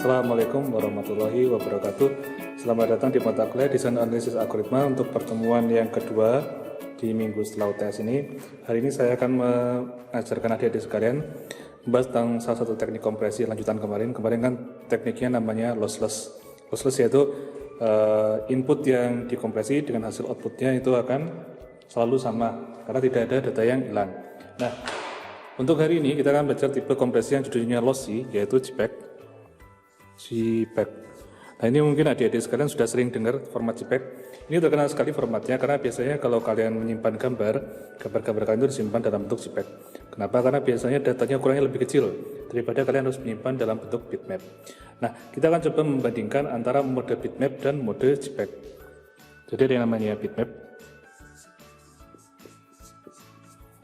Assalamualaikum warahmatullahi wabarakatuh. Selamat datang di mata kuliah Desain Analisis Algoritma untuk pertemuan yang kedua di minggu setelah UTS ini. Hari ini saya akan mengajarkan adik-adik sekalian membahas tentang salah satu teknik kompresi lanjutan kemarin. Kemarin kan tekniknya namanya lossless. Lossless yaitu input yang dikompresi dengan hasil outputnya itu akan selalu sama karena tidak ada data yang hilang. Nah, untuk hari ini kita akan belajar tipe kompresi yang judulnya lossy, yaitu JPEG. Nah, ini mungkin adik-adik sekalian sudah sering dengar format JPEG. Ini terkenal sekali formatnya karena biasanya kalau kalian menyimpan gambar kalian itu disimpan dalam bentuk JPEG. Kenapa? Karena biasanya datanya ukurannya lebih kecil daripada kalian harus menyimpan dalam bentuk bitmap. Nah, kita akan coba membandingkan antara mode bitmap dan mode JPEG. Jadi ada yang namanya bitmap,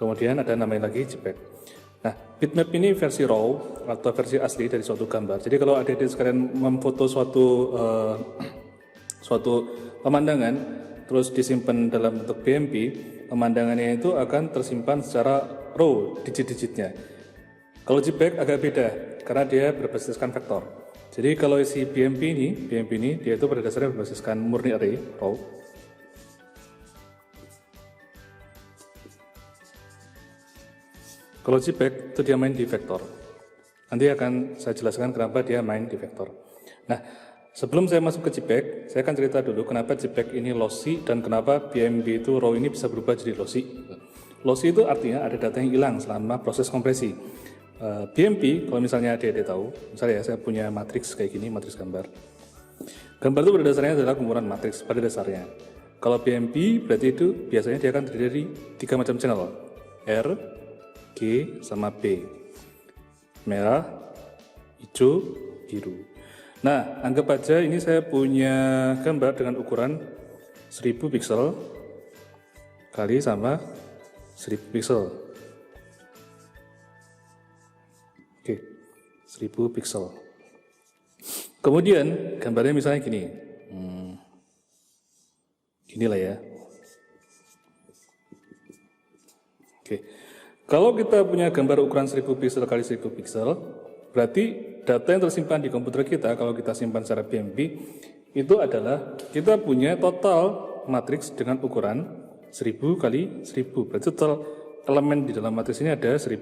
kemudian ada namanya lagi JPEG. Nah, bitmap ini versi raw atau versi asli dari suatu gambar. Jadi kalau adik-adik sekalian memfoto suatu pemandangan, terus disimpan dalam bentuk BMP, pemandangannya itu akan tersimpan secara raw, digit-digitnya. Kalau JPEG agak beda, karena dia berbasiskan vektor. Jadi kalau si BMP ini, dia itu pada dasarnya berbasiskan murni array, raw. Kalau JPEG itu dia main di vektor. Nanti akan saya jelaskan kenapa dia main di vektor. Nah, sebelum saya masuk ke JPEG, saya akan cerita dulu kenapa JPEG ini lossy dan kenapa BMP itu raw ini bisa berubah jadi lossy. Lossy itu artinya ada data yang hilang selama proses kompresi. BMP, kalau misalnya adik-adik tahu, misalnya saya punya matriks kayak gini, matriks gambar. Gambar itu pada dasarnya adalah kumpulan matriks pada dasarnya. Kalau BMP berarti itu biasanya dia akan terdiri dari 3 macam channel. R, G, sama B. Merah, hijau, biru. Nah, anggap aja ini saya punya gambar dengan ukuran 1000 pixel kali sama 1000 pixel. Oke, 1000 pixel. Kemudian gambarnya misalnya gini. Ginilah ya. Oke. Kalau kita punya gambar ukuran 1000 pixel kali 1000 pixel, berarti data yang tersimpan di komputer kita, kalau kita simpan secara BMP, itu adalah kita punya total matriks dengan ukuran 1000 kali 1000. Berarti total elemen di dalam matriks ini ada 1000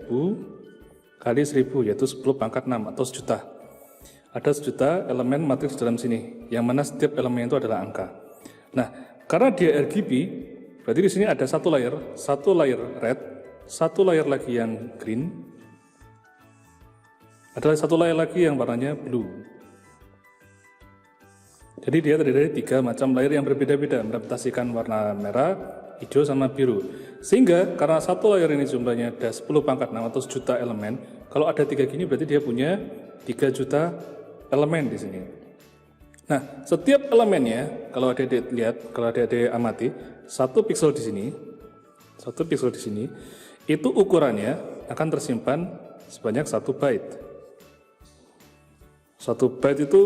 kali 1000, yaitu 10 pangkat 6 atau 1.000.000. Ada 1.000.000 elemen matriks dalam sini, yang mana setiap elemen itu adalah angka. Nah, karena dia RGB, berarti di sini ada satu layer red, satu layer lagi yang green, adalah satu layer lagi yang warnanya blue. Jadi dia terdiri dari 3 macam layer yang berbeda-beda, merepresentasikan warna merah, hijau, sama biru. Sehingga karena satu layer ini jumlahnya ada 10 pangkat 6 atau 1.000.000 elemen, kalau ada 3 gini berarti dia punya 3.000.000 elemen di sini. Nah, setiap elemennya, kalau adik-adik lihat, kalau adik-adik amati, 1 pixel di sini, itu ukurannya akan tersimpan sebanyak 1 byte. 1 byte itu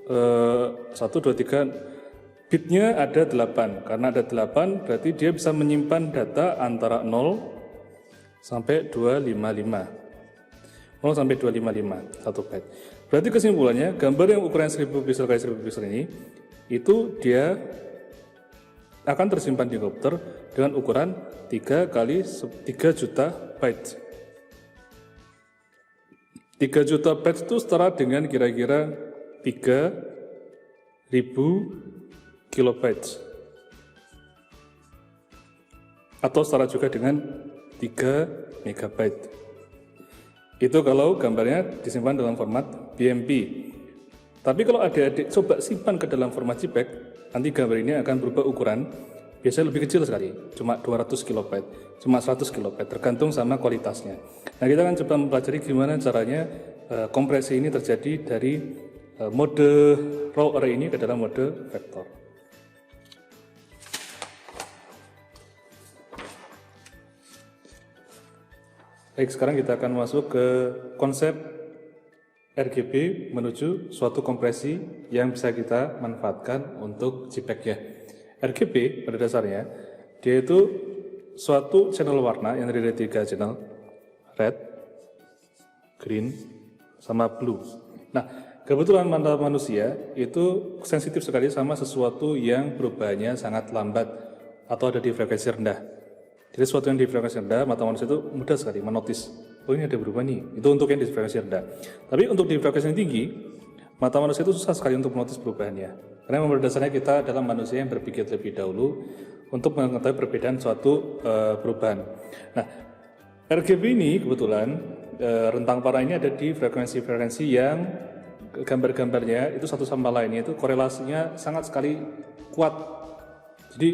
1, 2, 3, bitnya ada 8. Karena ada 8, berarti dia bisa menyimpan data antara 0 sampai 255. 0 sampai 255, 1 byte. Berarti kesimpulannya, gambar yang ukuran 1000 pixel kali 1000 pixel ini, itu dia akan tersimpan di komputer dengan ukuran 3 kali 3.000.000 bytes. 3.000.000 bytes itu setara dengan kira-kira 3.000 kilobytes. Atau setara juga dengan 3 megabyte. Itu kalau gambarnya disimpan dalam format BMP. Tapi kalau adik-adik coba simpan ke dalam format JPEG, nanti gambar ini akan berubah ukuran, biasanya lebih kecil sekali, cuma 200 kilobyte, cuma 100 kilobyte, tergantung sama kualitasnya. Nah, kita akan coba mempelajari gimana caranya kompresi ini terjadi dari mode raw array ini ke dalam mode vektor. Baik, sekarang kita akan masuk ke konsep RGB menuju suatu kompresi yang bisa kita manfaatkan untuk JPEG ya. RGB pada dasarnya dia itu suatu channel warna yang terdiri dari 3 channel, red, green, sama blue. Nah, kebetulan mata manusia itu sensitif sekali sama sesuatu yang perubahannya sangat lambat atau ada di frekuensi rendah. Jadi sesuatu yang di frekuensi rendah, mata manusia itu mudah sekali menotis. Oh ini ada berubah nih, itu untuk yang di frekuensi rendah. Tapi untuk di frekuensi yang tinggi, mata manusia itu susah sekali untuk menotis perubahannya. Karena memang dasarnya kita adalah manusia yang berpikir lebih dahulu untuk mengetahui perbedaan suatu perubahan. Nah, RGB ini kebetulan rentang parah ini ada di frekuensi-frekuensi yang gambar-gambarnya itu satu sama lainnya itu korelasinya sangat sekali kuat. Jadi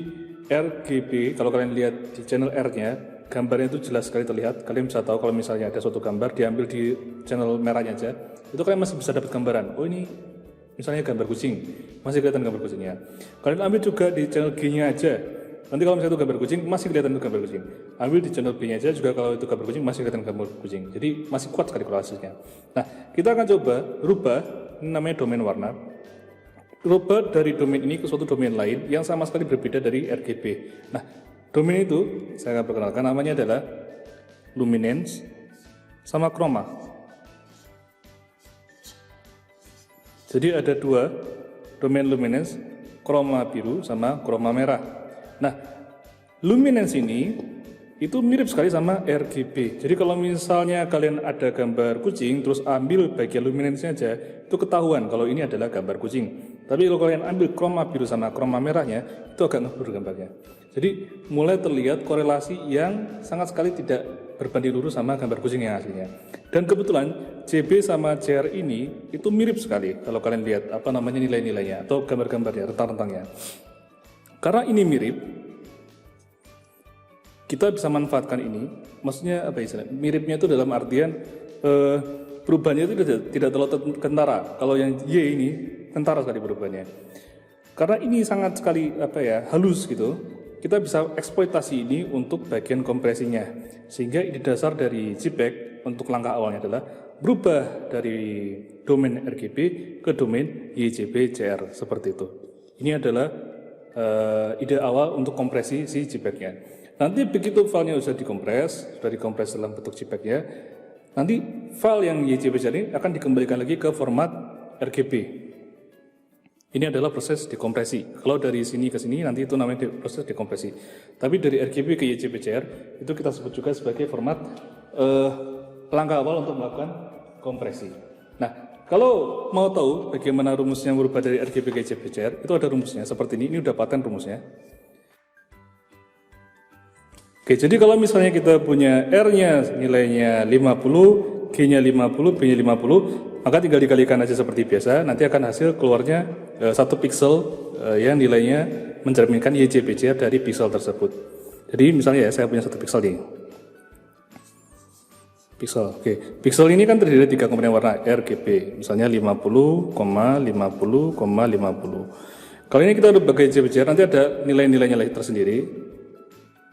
RGB kalau kalian lihat di channel R-nya, gambarnya itu jelas sekali terlihat. Kalian bisa tahu kalau misalnya ada suatu gambar diambil di channel merahnya aja, itu kalian masih bisa dapat gambaran. Oh ini misalnya gambar kucing, masih kelihatan gambar kucingnya. Kalian ambil juga di channel G-nya aja. Nanti kalau misalnya itu gambar kucing, masih kelihatan itu gambar kucing. Ambil di channel B-nya aja juga kalau itu gambar kucing, masih kelihatan gambar kucing. Jadi masih kuat sekali korelasinya. Nah, kita akan coba rubah, ini namanya domain warna. Rubah dari domain ini ke suatu domain lain yang sama sekali berbeda dari RGB. Nah, domain itu saya akan perkenalkan, namanya adalah luminance sama chroma. Jadi ada dua domain luminance, chroma biru sama chroma merah. Nah, luminance ini itu mirip sekali sama RGB. Jadi kalau misalnya kalian ada gambar kucing, terus ambil bagian luminance-nya aja, itu ketahuan kalau ini adalah gambar kucing. Tapi kalau kalian ambil chroma biru sama chroma merahnya, itu agak ngeblur gambarnya. Jadi mulai terlihat korelasi yang sangat sekali tidak berbanding lurus sama gambar kucing yang aslinya. Dan kebetulan JB sama JR ini itu mirip sekali kalau kalian lihat apa namanya nilai-nilainya atau gambar-gambarnya, rentang-rentangnya. Karena ini mirip, kita bisa manfaatkan ini. Maksudnya apa istilahnya? Miripnya itu dalam artian perubahannya itu tidak terlalu kentara. Kalau yang Y ini kentara sekali perubahannya. Karena ini sangat sekali halus gitu. Kita bisa eksploitasi ini untuk bagian kompresinya. Sehingga ide dasar dari JPEG untuk langkah awalnya adalah berubah dari domain RGB ke domain YJB-JR seperti itu. Ini adalah ide awal untuk kompresi si JPEG-nya. Nanti begitu filenya sudah dikompres dalam bentuk JPEG-nya, nanti file yang YJB-JR ini akan dikembalikan lagi ke format RGB. Ini adalah proses dekompresi. Kalau dari sini ke sini nanti itu namanya proses dekompresi. Tapi dari RGB ke YJB-JR itu kita sebut juga sebagai format langkah awal untuk melakukan kompresi. Nah, kalau mau tahu bagaimana rumusnya merubah dari RGB ke YJB-JR, itu ada rumusnya seperti ini. Ini udah paten rumusnya. Oke, jadi kalau misalnya kita punya R-nya nilainya 50, G-nya 50, B-nya 50, maka tinggal dikalikan aja seperti biasa, nanti akan hasil keluarnya 1 piksel yang nilainya mencerminkan YJB-JR dari piksel tersebut. Jadi misalnya ya, saya punya 1 piksel nih. Piksel, oke. Piksel ini kan terdiri dari 3 komponen warna RGB, misalnya 50, 50, 50. Kalau ini kita udah bagi YJB-JR, nanti ada nilai-nilainya tersendiri.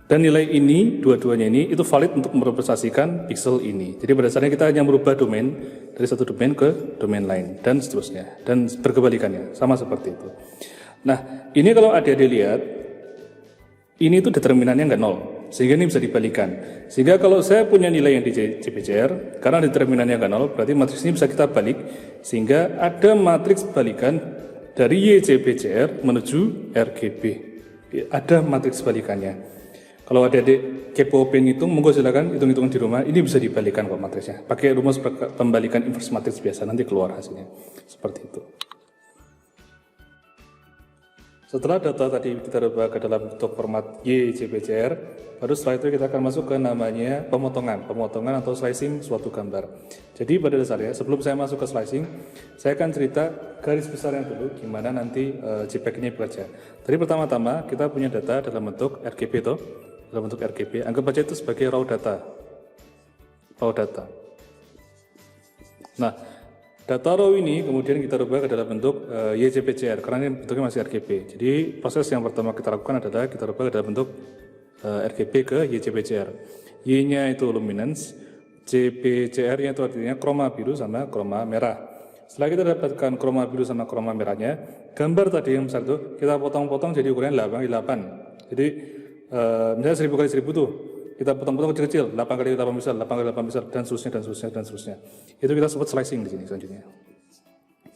Dan nilai ini, dua-duanya ini, itu valid untuk merepresentasikan piksel ini. Jadi pada dasarnya kita hanya merubah domain dari satu domain ke domain lain, dan seterusnya. Dan berkebalikannya, sama seperti itu. Nah, ini kalau adik-adik lihat, ini itu determinannya nggak 0. Sehingga ini bisa dibalikan. Sehingga kalau saya punya nilai yang di JB-JR, karena determinannya nggak 0, berarti matriks ini bisa kita balik. Sehingga ada matriks balikan dari YJB-JR menuju RGB. Ada matriks balikannya. Kalau adik-adik kepo pengen hitung, monggo silakan hitung-hitungan di rumah. Ini bisa dibalikan kok matrisnya. Pakai rumus pembalikan inverse matriks biasa, nanti keluar hasilnya. Seperti itu. Setelah data tadi kita rubah ke dalam bentuk format YJB-JR, baru setelah itu kita akan masuk ke namanya pemotongan atau slicing suatu gambar. Jadi pada dasarnya, sebelum saya masuk ke slicing, saya akan cerita garis besarnya dulu, gimana nanti JPEG ini bekerja. Jadi pertama-tama kita punya data dalam bentuk RGB toh. Dalam bentuk RGB, anggap aja itu sebagai raw data. Nah, data raw ini kemudian kita rubah ke dalam bentuk YJB-JR, karena ini bentuknya masih RGB. Jadi proses yang pertama kita lakukan adalah kita rubah ke dalam bentuk RGB ke YJB-JR. Y-nya itu luminance, JB-JR-nya itu artinya chroma biru sama chroma merah. Setelah kita dapatkan chroma biru sama chroma merahnya, gambar tadi yang besar itu kita potong-potong jadi ukuran 8x8. Jadi misalnya 1000 x 1000 tuh kita potong-potong kecil-kecil, 8 x 8 besar, 8 x 8 besar, dan seterusnya. Itu kita sebut slicing di sini selanjutnya.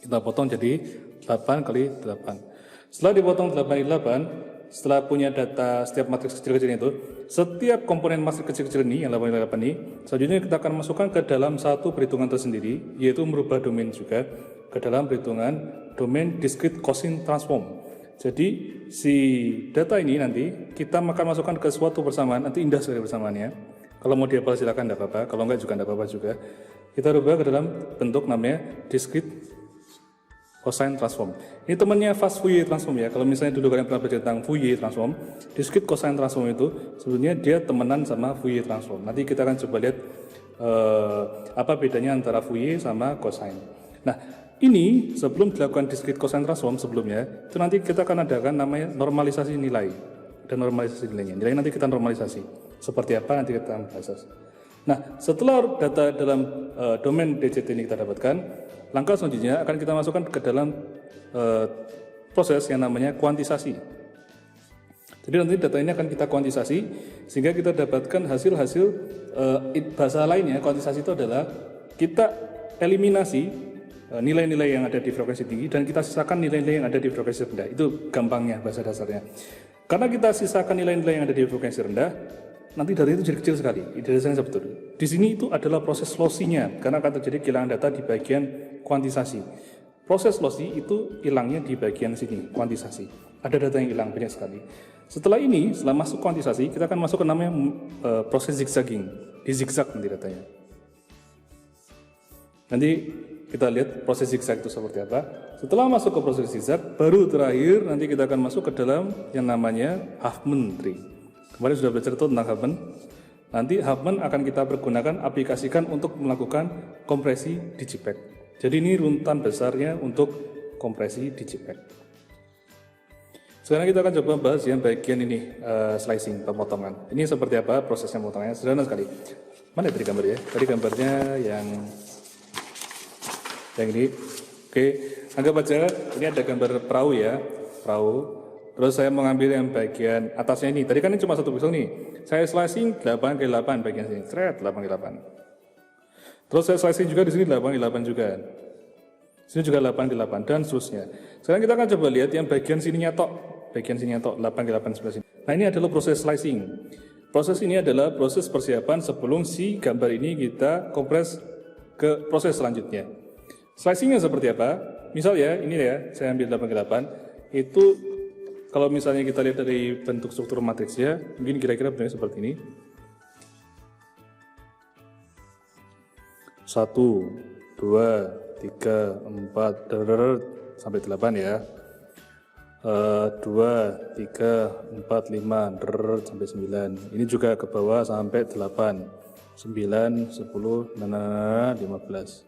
Kita potong jadi 8 kali 8. Setelah dipotong 8 kali 8, setelah punya data setiap matriks kecil-kecil itu, setiap komponen matriks kecil-kecil ini, yang 8 kali 8 ini, selanjutnya kita akan masukkan ke dalam satu perhitungan tersendiri, yaitu merubah domain juga, ke dalam perhitungan domain discrete cosine transform. Jadi, si data ini nanti, kita akan masukkan ke suatu persamaan, nanti indah sekali persamaannya. Kalau mau dihafal silakan, tidak apa-apa, kalau enggak juga tidak apa-apa juga. Kita rubah ke dalam bentuk namanya discrete cosine transform. Ini temannya fast Fourier transform ya. Kalau misalnya dulu kalian pernah belajar tentang Fourier transform, discrete cosine transform itu sebenarnya dia temenan sama Fourier transform. Nanti kita akan coba lihat apa bedanya antara Fourier sama cosine. Nah, ini sebelum dilakukan discrete cosine transform sebelumnya, itu nanti kita akan adakan namanya normalisasi nilai. Dan normalisasi nilainya. Nilai nanti kita normalisasi. Seperti apa nanti kita bahas. Nah, setelah data dalam domain DCT ini kita dapatkan, langkah selanjutnya akan kita masukkan ke dalam proses yang namanya kuantisasi. Jadi nanti data ini akan kita kuantisasi sehingga kita dapatkan hasil-hasil bahasa lainnya. Kuantisasi itu adalah kita eliminasi nilai-nilai yang ada di frekuensi tinggi dan kita sisakan nilai-nilai yang ada di frekuensi rendah. Itu gampangnya bahasa dasarnya. Karena kita sisakan nilai-nilai yang ada di frekuensi rendah, nanti data itu jadi kecil sekali. Idealisasinya seperti itu. Di sini itu adalah proses lossy-nya karena akan terjadi kehilangan data di bagian kuantisasi. Proses lossy itu hilangnya di bagian sini, kuantisasi. Ada data yang hilang banyak sekali. Setelah ini, setelah masuk kuantisasi, kita akan masuk ke namanya proses zigzagging. Di zigzag nanti datanya. Nanti kita lihat proses zigzag itu seperti apa. Setelah masuk ke proses zigzag, baru terakhir nanti kita akan masuk ke dalam yang namanya Huffman tree. Kemarin sudah belajar itu tentang Huffman. Nanti Huffman akan kita pergunakan, aplikasikan untuk melakukan kompresi DigiPack. Jadi ini runtan besarnya untuk kompresi DigiPack. Sekarang kita akan coba bahas yang bagian ini, slicing, pemotongan. Ini seperti apa prosesnya pemotongannya, sederhana sekali. Mana tadi gambarnya? Tadi gambarnya yang ini. Oke, anggap aja ini ada gambar perahu ya, perahu. Terus saya mengambil yang bagian atasnya ini. Tadi kan ini cuma 1 pixel nih. Saya slicing 8 kali 8 bagian sini. 8 kali 8. Terus saya slicing juga di sini 8 kali 8 juga. Sini juga 8 kali 8 dan seterusnya. Sekarang kita akan coba lihat yang bagian sininya tok. Bagian sininya tok 8 kali 8 sebelah sini. Nah, ini adalah proses slicing. Proses ini adalah proses persiapan sebelum si gambar ini kita kompres ke proses selanjutnya. Slicingnya seperti apa? Misal ya, ini ya, saya ambil 8 kali 8. Itu kalau misalnya kita lihat dari bentuk struktur matriksnya, mungkin kira-kira bentuknya seperti ini. 1, 2, 3, 4, sampai 8 ya. 2, 3, 4, 5, sampai 9. Ini juga ke bawah sampai 8, 9, 10, 15.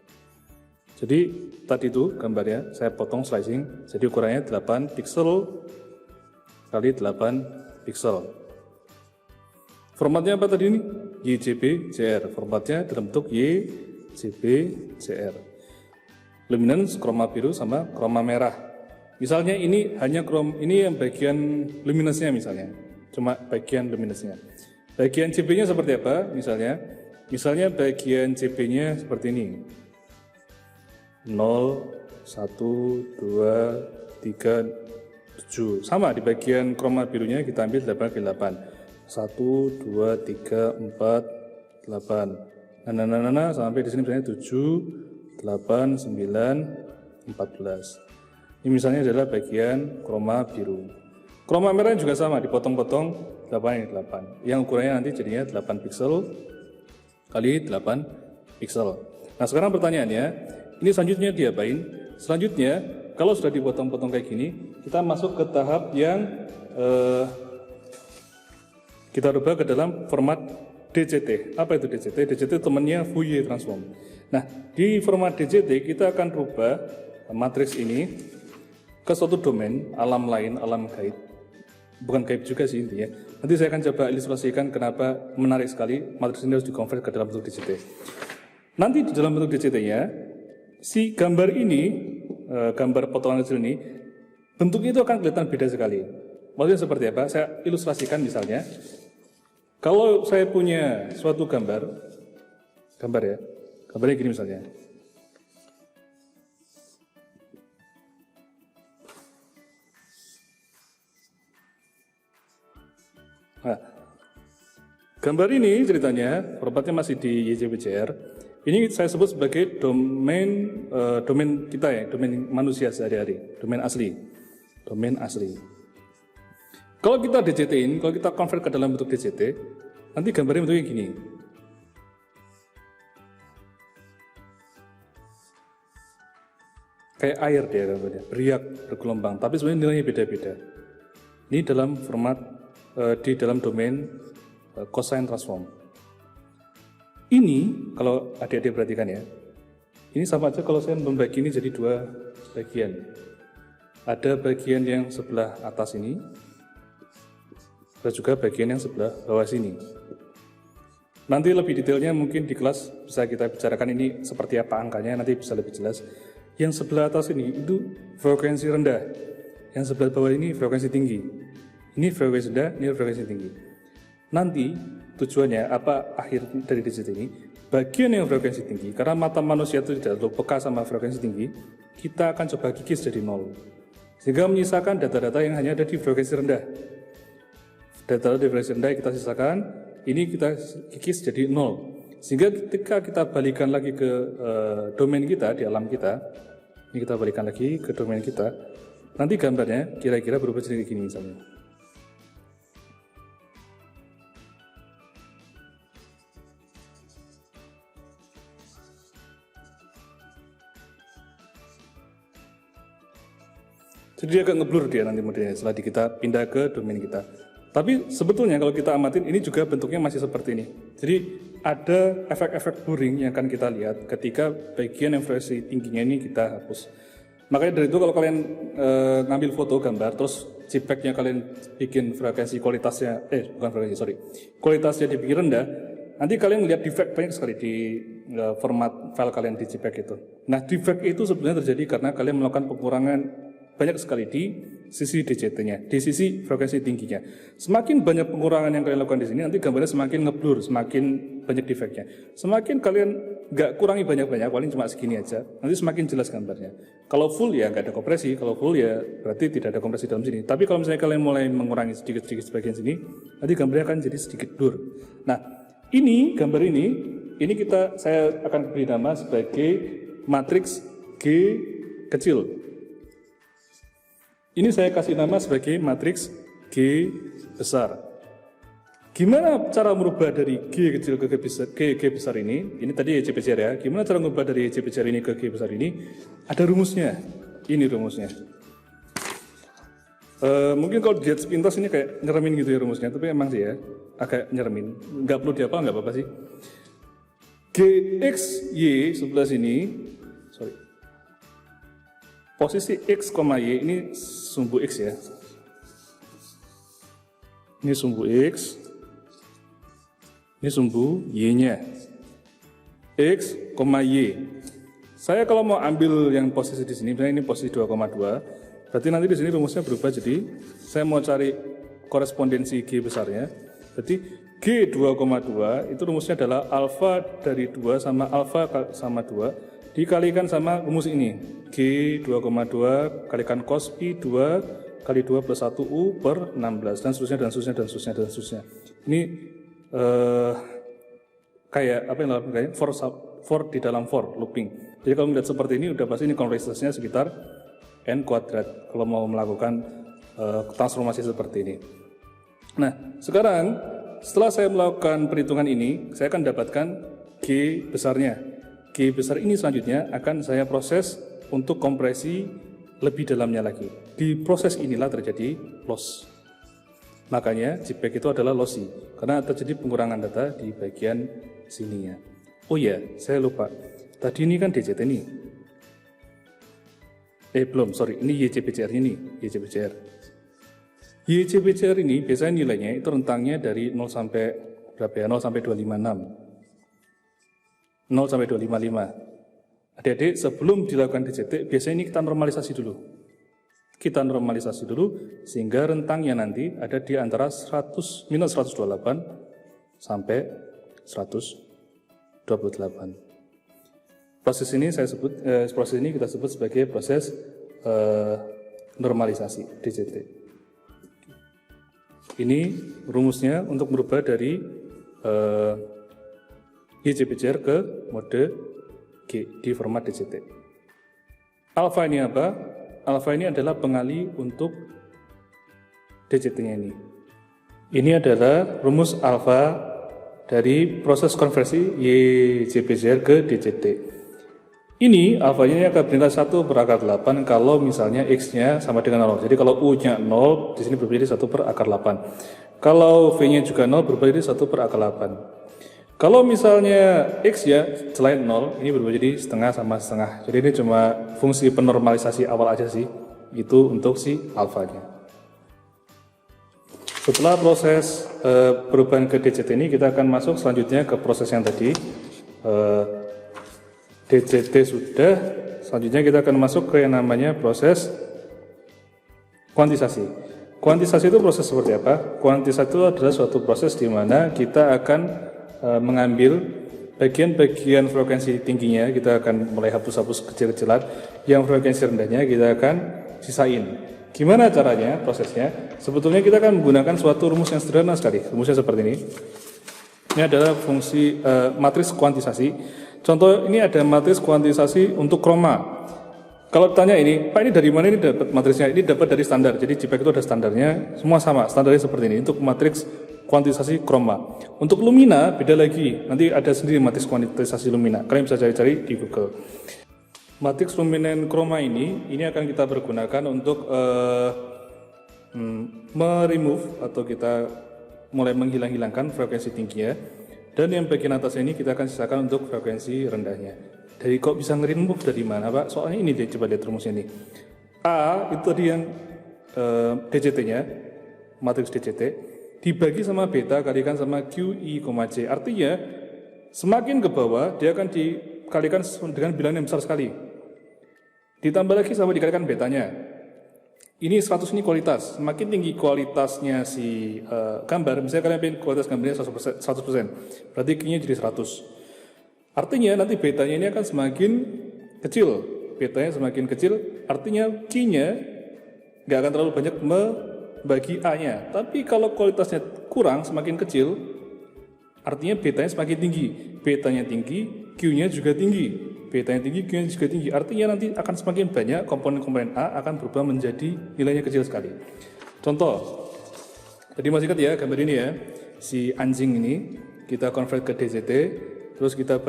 Jadi tadi itu gambarnya saya potong slicing, jadi ukurannya 8 pixel kali 8 pixel. Formatnya apa tadi ini? YJB-CR. Formatnya dalam bentuk YJB-CR. Luminance chroma biru sama chroma merah. Misalnya ini hanya ini yang bagian luminance-nya misalnya. Cuma bagian luminance-nya. Bagian JB-nya seperti apa? Misalnya bagian JB-nya seperti ini. 0, 1, 2, 3, 7. Sama di bagian chroma birunya kita ambil 8 kali 8. 1, 2, 3, 4, 8. Nah, sampai di sini misalnya 7, 8, 9, 14. Ini misalnya adalah bagian chroma biru. Chroma merah juga sama, dipotong-potong 8 kali 8. Yang ukurannya nanti jadinya 8 pixel kali 8 pixel. Nah, sekarang pertanyaannya, ini selanjutnya diapain? Selanjutnya, kalau sudah dipotong-potong kayak gini, kita masuk ke tahap yang kita rubah ke dalam format DCT. Apa itu DCT? DCT temannya Fourier transform. Nah, di format DCT kita akan rubah matriks ini ke suatu domain, alam lain, alam gaib. Bukan gaib juga sih intinya. Nanti saya akan coba ilustrasikan kenapa menarik sekali matriks ini harus dikonvert ke dalam bentuk DCT. Nanti di dalam bentuk DCT-nya, si gambar ini, gambar potongan kecil ini, bentuknya itu akan kelihatan beda sekali. Maksudnya seperti apa? Saya ilustrasikan misalnya. Kalau saya punya suatu gambar ya, gambarnya gini misalnya. Nah, gambar ini ceritanya, formatnya masih di YJPCR. Ini saya sebut sebagai domain kita ya, domain manusia sehari-hari, domain asli. Kalau kita DCT-in, kalau kita convert ke dalam bentuk DCT, nanti gambarnya bentuknya gini. Kayak air dia gambarnya, beriak, bergelombang, tapi sebenarnya nilainya beda-beda. Ini dalam format, di dalam domain cosine transform. Ini, kalau adik-adik perhatikan ya, ini sama aja kalau saya membagi ini jadi dua bagian. Ada bagian yang sebelah atas ini, dan juga bagian yang sebelah bawah sini. Nanti lebih detailnya mungkin di kelas bisa kita bicarakan ini seperti apa angkanya, nanti bisa lebih jelas. Yang sebelah atas ini itu frekuensi rendah, yang sebelah bawah ini frekuensi tinggi. Ini frekuensi rendah, ini frekuensi tinggi. Nanti tujuannya apa akhir dari DCT ini? Bagian yang frekuensi tinggi, karena mata manusia itu tidak terlalu peka sama frekuensi tinggi, kita akan coba kikis jadi 0. Sehingga menyisakan data-data yang hanya ada di frekuensi rendah. Data di frekuensi rendah kita sisakan, ini kita kikis jadi 0. Sehingga ketika kita balikan lagi ke domain kita, di alam kita, ini kita balikan lagi ke domain kita, nanti gambarnya kira-kira berubah jadi gini misalnya. Jadi agak ngeblur dia nanti modelnya setelah kita pindah ke domain kita. Tapi sebetulnya kalau kita amatin ini juga bentuknya masih seperti ini. Jadi ada efek-efek blurring yang akan kita lihat ketika bagian yang frekuensi tingginya ini kita hapus. Makanya dari itu kalau kalian ngambil foto gambar terus JPEG-nya kalian bikin frekuensi kualitasnya kualitasnya dibikin rendah, nanti kalian melihat defect banyak sekali di format file kalian di JPEG itu. Nah, defect itu sebenarnya terjadi karena kalian melakukan pengurangan banyak sekali di sisi DCT-nya, di sisi frekuensi tingginya. Semakin banyak pengurangan yang kalian lakukan di sini, nanti gambarnya semakin ngeblur, semakin banyak defeknya. Semakin kalian nggak kurangi banyak-banyak, paling cuma segini aja, nanti semakin jelas gambarnya. Kalau full ya nggak ada kompresi, kalau full ya berarti tidak ada kompresi dalam sini. Tapi kalau misalnya kalian mulai mengurangi sedikit-sedikit sebagian sini, nanti gambarnya akan jadi sedikit blur. Nah, ini gambar ini saya akan beri nama sebagai matriks G kecil. Ini saya kasih nama sebagai matriks G besar. Gimana cara merubah dari G kecil ke G besar ini? Ini tadi YJPCR ya. Gimana cara merubah dari YJPCR ini ke G besar ini? Ada rumusnya. Ini rumusnya. Mungkin kalau dilihat sepintas ini kayak nyeremin gitu ya rumusnya. Tapi emang sih ya, agak nyeremin. Nggak perlu dihafal, nggak apa-apa sih. Gx, Y sebelah sini. Posisi X, Y ini sumbu X ya. Ini sumbu X. Ini sumbu Y-nya. X, Y. Saya kalau mau ambil yang posisi di sini, misalnya ini posisi 2,2, berarti nanti di sini rumusnya berubah jadi saya mau cari korespondensi G besarnya. Berarti G 2,2 itu rumusnya adalah alfa dari 2 sama alfa sama 2 dikalikan sama rumus ini, G 2,2 kalikan cos pi 2 kali 2 plus 1 U per 16, dan seterusnya, dan seterusnya, dan seterusnya, dan seterusnya. Ini kayak apa yang namanya for di dalam for, looping. Jadi kalau melihat seperti ini, udah pasti ini kompleksitasnya sekitar n kuadrat, kalau mau melakukan transformasi seperti ini. Nah, sekarang setelah saya melakukan perhitungan ini, saya akan dapatkan G besarnya. G besar ini selanjutnya akan saya proses untuk kompresi lebih dalamnya lagi. Di proses inilah terjadi loss. Makanya JPEG itu adalah lossy, karena terjadi pengurangan data di bagian sininya. Oh iya, saya lupa. Tadi ini kan DCT nih. Ini YJPCR ini, YJPCR. YJPCR ini biasanya nilainya itu rentangnya dari 0 sampai berapa ya? 0 sampai 256. 0 sampai 255. Adik-adik, sebelum dilakukan DCT, biasanya ini kita normalisasi dulu. Kita normalisasi dulu, sehingga rentangnya nanti ada di antara minus 128 sampai 128. Proses ini kita sebut sebagai proses normalisasi DCT. Ini rumusnya untuk merubah dari YJBJR ke mode G di format DCT. Alpha ini apa? Alpha ini adalah pengali untuk DCT-nya ini. Ini adalah rumus alpha dari proses konversi YJBJR ke DCT. Ini alfanya akan bernilai 1 per akar 8 kalau misalnya X-nya sama dengan 0. Jadi kalau U-nya 0, di sini berubah jadi 1 per akar 8. Kalau V-nya juga 0, berubah jadi 1 per akar 8. Kalau misalnya X-nya selain 0, ini berubah jadi setengah sama setengah. Jadi ini cuma fungsi penormalisasi awal aja sih. Itu untuk si alfanya. Setelah proses perubahan ke DCT ini, kita akan masuk selanjutnya ke proses yang tadi. DCT sudah, selanjutnya kita akan masuk ke yang namanya proses kuantisasi. Kuantisasi itu proses seperti apa? Kuantisasi itu adalah suatu proses di mana kita akan mengambil bagian-bagian frekuensi tingginya, kita akan mulai hapus-hapus kecil-kecilan, yang frekuensi rendahnya kita akan sisain. Gimana caranya, prosesnya? Sebetulnya kita akan menggunakan suatu rumus yang sederhana sekali. Rumusnya seperti ini. Ini adalah fungsi matriks kuantisasi. Contoh ini ada matriks kuantisasi untuk kroma. Kalau tanya ini, Pak ini dari mana ini dapat matrisnya? Ini dapat dari standar. Jadi JPEG itu ada standarnya, semua sama. Standarnya seperti ini untuk matriks kuantisasi kroma. Untuk lumina beda lagi. Nanti ada sendiri matriks kuantisasi lumina. Kalian bisa cari-cari di Google. Matriks luminan kroma ini akan kita pergunakan untuk meremove atau kita mulai menghilang-hilangkan frekuensi tingginya. Dan yang bagian atas ini kita akan sisakan untuk frekuensi rendahnya. Dari kok bisa nge-remove dari mana Pak? Soalnya ini deh, coba lihat rumusnya ini. A itu tadi yang DCT-nya, matriks DCT, dibagi sama beta kalikan sama QI, C. Artinya semakin ke bawah dia akan dikalikan dengan bilangan yang besar sekali. Ditambah lagi sama dikalikan betanya. Ini 100 ini kualitas, semakin tinggi kualitasnya si gambar, misalnya kalian pilih kualitas gambarnya 100%, berarti Q-nya jadi 100. Artinya nanti betanya ini akan semakin kecil, betanya semakin kecil, artinya Q-nya nggak akan terlalu banyak membagi A-nya. Tapi kalau kualitasnya kurang, semakin kecil, artinya betanya semakin tinggi. Betanya tinggi, Q-nya juga tinggi. Betanya tinggi, Q-nya juga tinggi. Artinya nanti akan semakin banyak komponen-komponen A akan berubah menjadi nilainya kecil sekali. Contoh, tadi masih ingat ya gambar ini ya, si anjing ini kita convert ke DCT, terus kita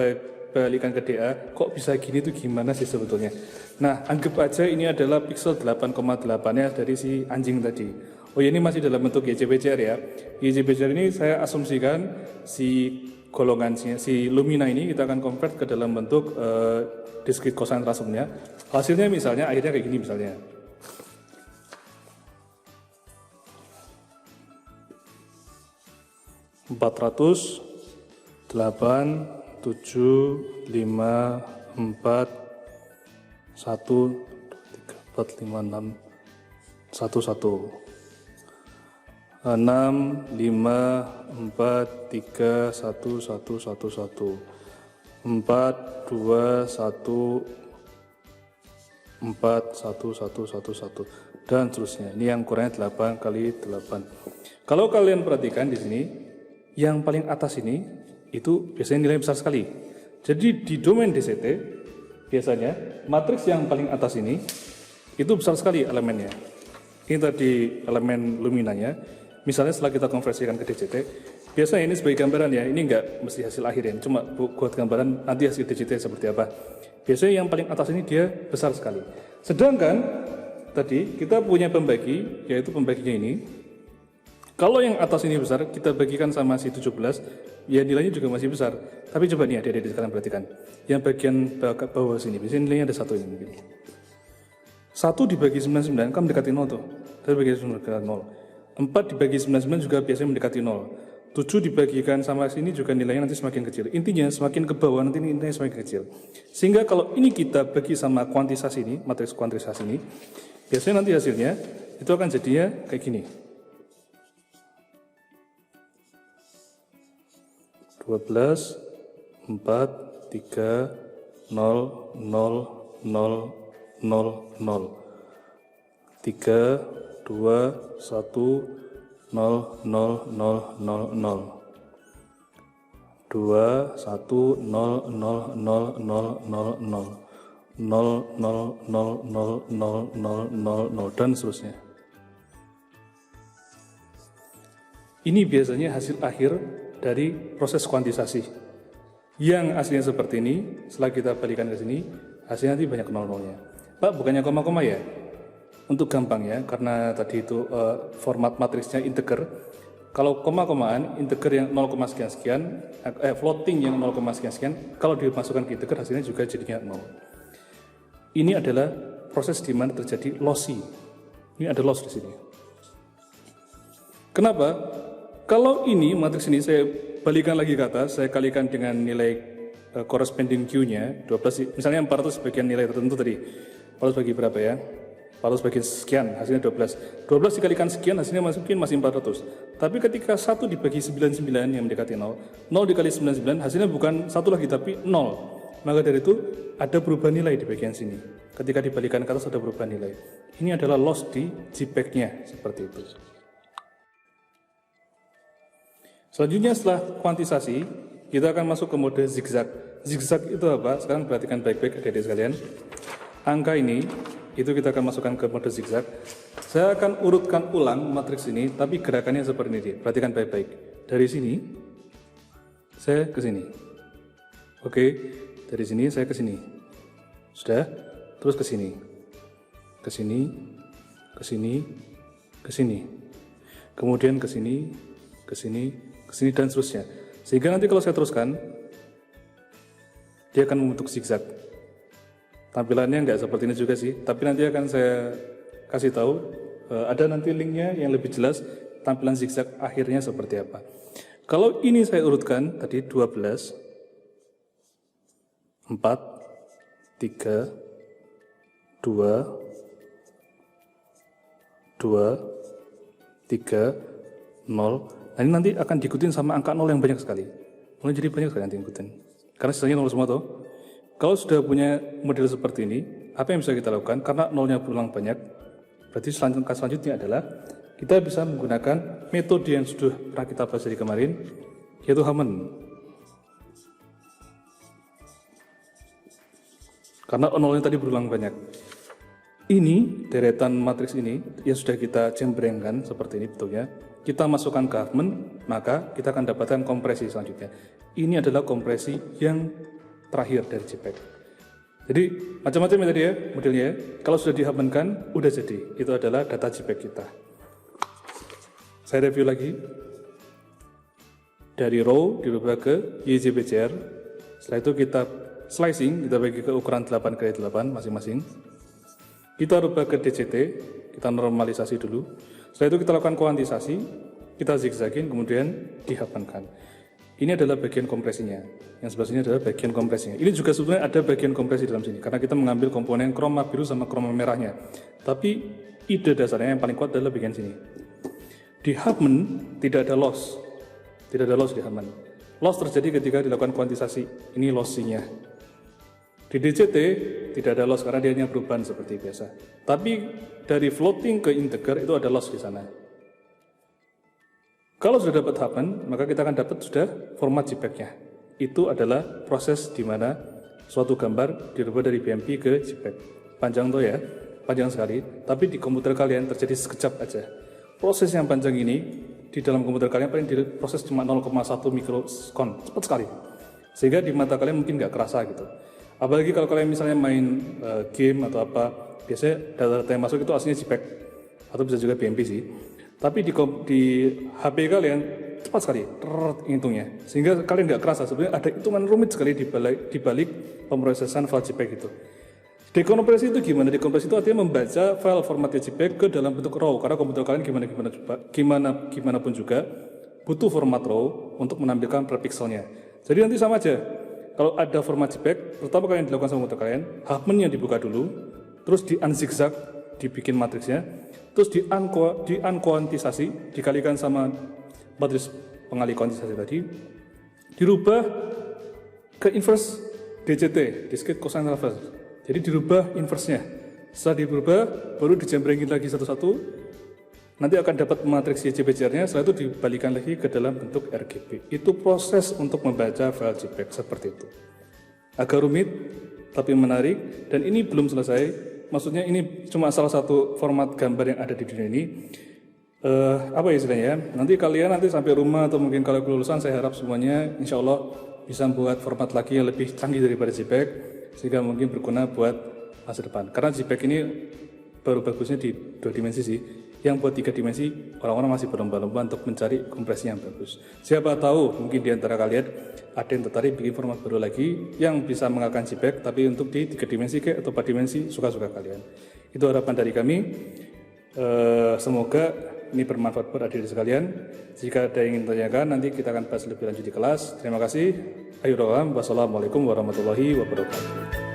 balikkan ke DA. Kok bisa gini tuh gimana sih sebetulnya? Nah, anggap aja ini adalah pixel 8,8-nya dari si anjing tadi. Oh ya, ini masih dalam bentuk YJBJR ya. YJBJR ini saya asumsikan si golongannya, si lumina ini kita akan convert ke dalam bentuk discrete cosine transformnya. Hasilnya misalnya akhirnya kayak gini misalnya. (400, 8, 7, 5, 4, 1, 3, 4, 5, 6, 1, 1. 6, 5, 4, 3, 1, 1, 1, 1, 4, 2, 1, 4, 1, 1, 1, 1, dan seterusnya. Ini yang kurangnya 8 kali 8. Kalau kalian perhatikan di sini, yang paling atas ini, itu biasanya nilai besar sekali. Jadi di domain DCT, biasanya matriks yang paling atas ini, itu besar sekali elemennya. Ini tadi elemen luminanya. Misalnya setelah kita konversikan ke DCT, biasanya ini sebagai gambaran ya, ini enggak mesti hasil akhirnya, cuma buat gambaran nanti hasil DCT seperti apa. Biasanya yang paling atas ini dia besar sekali. Sedangkan tadi kita punya pembagi, yaitu pembaginya ini. Kalau yang atas ini besar, kita bagikan sama si 17, ya nilainya juga masih besar. Tapi coba nih adik-adik sekarang perhatikan. Yang bagian bawah sini, biasanya nilainya ada 1 ini. 1 dibagi 99 kan mendekati 0 tuh. Tapi bagi 9 mendekati 0. 4 dibagi 99 juga biasanya mendekati 0. 7 dibagikan sama sini juga nilainya nanti semakin kecil. Intinya semakin ke bawah nanti nilainya semakin kecil. Sehingga kalau ini kita bagi sama kuantisasi ini, matriks kuantisasi ini, biasanya nanti hasilnya itu akan jadinya kayak gini. 12, 4, 3, 0, 0, 0, 0, 0. 3, 2, 1, 0, 0, 0, 0, 0, 0. 2, 1, 0, 0, 0, 0, 0, 0, 0, 0, 0, 0, 0, 0, dan seterusnya. Ini biasanya hasil akhir dari proses kuantisasi. Yang aslinya seperti ini, setelah kita balikan ke sini, hasilnya nanti banyak nol-nolnya. Pak, bukannya koma-koma ya? Untuk gampang ya, karena tadi itu format matriksnya integer. Kalau koma-komaan, integer yang 0, sekian-sekian, floating yang 0, sekian-sekian, kalau dimasukkan ke integer hasilnya juga jadinya 0. Ini adalah proses di mana terjadi lossy. Ini ada loss di sini. Kenapa? Kalau ini, matriks ini saya balikan lagi ke atas, saya kalikan dengan nilai corresponding Q-nya, 12, misalnya 400 bagian nilai tertentu tadi. 400 bagi berapa ya? 400 bagi sekian, hasilnya 12. 12 dikalikan sekian, hasilnya masukin masih 400. Tapi ketika 1 dibagi 99 yang mendekati 0, 0 dikali 99, hasilnya bukan 1 lagi, tapi 0. Maka dari itu, ada perubahan nilai di bagian sini. Ketika dibalikan ke atas, ada perubahan nilai. Ini adalah loss di JPEG-nya, seperti itu. Selanjutnya, setelah kuantisasi, kita akan masuk ke mode zigzag. Zigzag itu apa? Sekarang perhatikan baik-baik adik-adik sekalian. Angka ini, itu kita akan masukkan ke mode zigzag. Saya akan urutkan ulang matriks ini, tapi gerakannya seperti ini. Perhatikan baik-baik. Dari sini, saya ke sini. Oke, dari sini saya ke sini. Sudah? Terus ke sini. Ke sini, ke sini, ke sini. Kemudian ke sini, ke sini, ke sini, dan seterusnya. Sehingga nanti kalau saya teruskan, dia akan membentuk zigzag. Tampilannya nggak seperti ini juga sih, tapi nanti akan saya kasih tahu, ada nanti linknya yang lebih jelas tampilan zigzag akhirnya seperti apa. Kalau ini saya urutkan tadi 12, 4, 3, 2, 2, 3, 0. Nah ini nanti akan diikutin sama angka 0 yang banyak sekali. Mulai jadi banyak sekali nanti ikutin. Karena sisanya 0 semua tuh. Kalau sudah punya model seperti ini, apa yang bisa kita lakukan? Karena nolnya berulang banyak, berarti selanjutnya adalah kita bisa menggunakan metode yang sudah pernah kita bahas dari kemarin, yaitu Hammond. Karena nolnya tadi berulang banyak. Ini, deretan matriks ini, yang sudah kita jembrengkan seperti ini bentuknya, kita masukkan ke Hammond, maka kita akan dapatkan kompresi selanjutnya. Ini adalah kompresi yang terakhir dari JPEG. Jadi macam-macam ya tadi ya modelnya. Kalau sudah dihabankan, udah jadi. Itu adalah data JPEG kita. Saya review lagi. Dari raw dirubah ke YJBCR. Setelah itu kita slicing, kita bagi ke ukuran 8x8 masing-masing. Kita rubah ke DCT, kita normalisasi dulu. Setelah itu kita lakukan kuantisasi, kita zigzagin, kemudian dihabankan. Ini adalah bagian kompresinya. Yang sebelah sini adalah bagian kompresinya. Ini juga sebenarnya ada bagian kompresi dalam sini, karena kita mengambil komponen kroma biru sama kroma merahnya. Tapi ide dasarnya yang paling kuat adalah bagian sini. Di Hammond tidak ada loss. Tidak ada loss di Hammond. Loss terjadi ketika dilakukan kuantisasi. Ini loss-nya. Di DCT tidak ada loss karena dia hanya perubahan seperti biasa. Tapi dari floating ke integer itu ada loss di sana. Kalau sudah dapat Hammond, maka kita akan dapat sudah format JPEG-nya. Itu adalah proses di mana suatu gambar dirubah dari BMP ke JPEG. Panjang tuh ya, panjang sekali. Tapi di komputer kalian terjadi sekejap aja. Proses yang panjang ini di dalam komputer kalian paling diproses cuma 0,1 mikrosekon, cepat sekali. Sehingga di mata kalian mungkin nggak kerasa gitu. Apalagi kalau kalian misalnya main game atau apa, biasanya data-data yang masuk itu aslinya JPEG atau bisa juga BMP sih. Tapi di HP kalian cepat sekali hitungnya, sehingga kalian nggak kerasa sebenarnya ada hitungan rumit sekali di balik pemrosesan file JPEG itu. Dekompresi itu gimana? Dekompresi itu artinya membaca file formatnya JPEG ke dalam bentuk RAW, karena komputer kalian gimana pun juga butuh format RAW untuk menampilkan per pixelnya. Jadi nanti sama aja. Kalau ada format JPEG, pertama kali yang dilakukan sama komputer kalian, Hammond yang dibuka dulu, terus di unzigzag, dibikin matriksnya, terus di unkuantisasi, dikalikan sama matriks pengali kuantisasi tadi, dirubah ke inverse DCT, discrete cosine reverse. Jadi dirubah inverse-nya. Setelah dirubah, baru dijembrengin lagi satu-satu, nanti akan dapat matriks JPEG-nya, setelah itu dibalikan lagi ke dalam bentuk RGB. Itu proses untuk membaca file JPEG seperti itu. Agak rumit, tapi menarik, dan ini belum selesai. Maksudnya ini cuma salah satu format gambar yang ada di dunia ini. Apa ya istilahnya? Nanti kalian sampai rumah atau mungkin kalau kelulusan, saya harap semuanya insya Allah bisa membuat format lagi yang lebih canggih daripada JPEG, sehingga mungkin berguna buat masa depan. Karena JPEG ini baru bagusnya di 2 dimensi sih. Yang buat 3 dimensi, orang-orang masih berlomba-lomba untuk mencari kompresi yang bagus. Siapa tahu mungkin di antara kalian ada yang tertarik bikin format baru lagi yang bisa mengalahkan JPEG, tapi untuk di 3 dimensi atau 4 dimensi, suka-suka kalian. Itu harapan dari kami. Semoga ini bermanfaat buat adik-adik sekalian. Jika ada yang ingin tanyakan, nanti kita akan bahas lebih lanjut di kelas. Terima kasih. Wassalamualaikum warahmatullahi wabarakatuh.